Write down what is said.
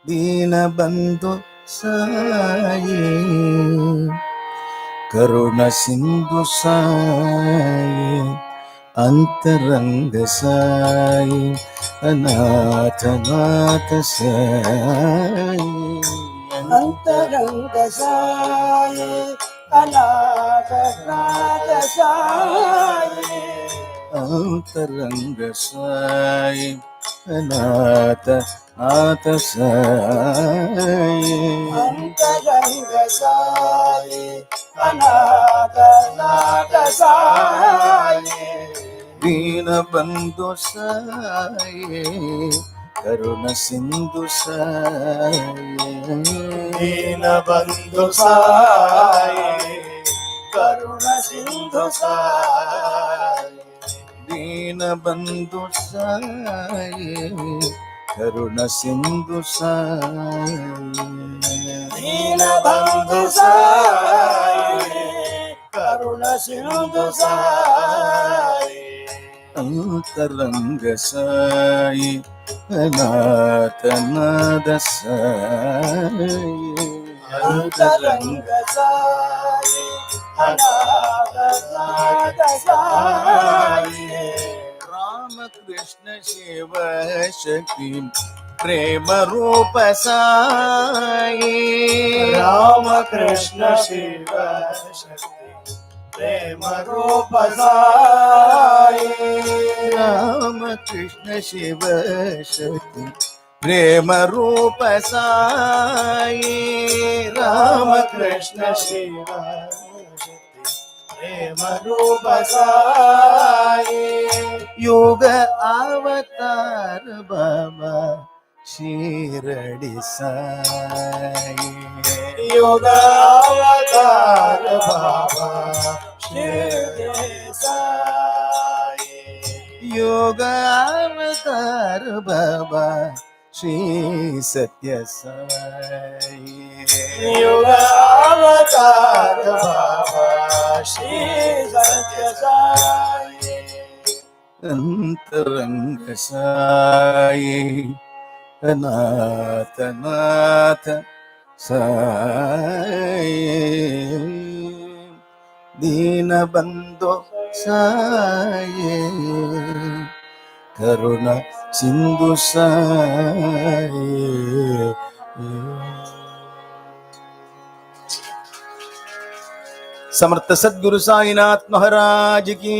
దీనబంధు సాయి కరుణ సింధు సాయి అంతరంగ సాయి అనాథనాథ సాయి అంతరంగ సాయి అనాథనాథ సాయి అంతరంగ సాయి అనాథనాథ సాయి అంతరంగ సాయి అనాథనాథ సాయి దీనబంధు సాయి కరుణ సింధు సాయి దీనబంధు సాయి కరుణ సింధు సాయి దీనబంధు సాయి కరుణ సింధు సాయి దీనబంధు సాయి కరుణ సింధు సాయి అంతరంగ సాయి అనాథనాథ సాయి అంతరంగ సాయి అనాథనాథ సాయి రామకృష్ణ శివ శక్తి ప్రేమ రూప సాయి రామకృష్ణ శివ శక్తి ప్రేమ రూప సాయి రామకృష్ణ శివ శక్తి ప్రేమ రూప సాయి రామకృష్ణ శివ శక్తి ప్రేమ రూప సాయి యోగ అవతార బాబా శిరడి సాయి యోగ అవతార బాబా షిర్డీ సాయి యోగ అవతార బాబా శ్రీ సత్య సాయి యోగ అవతార బాబా శ్రీ సత్య సాయి అంతరంగ సాయి అనాథనాథ సాయి దీనబంధు సాయి కరుణ సింధు సాయి समर्थ सद्गुरु साईनाथ महाराज की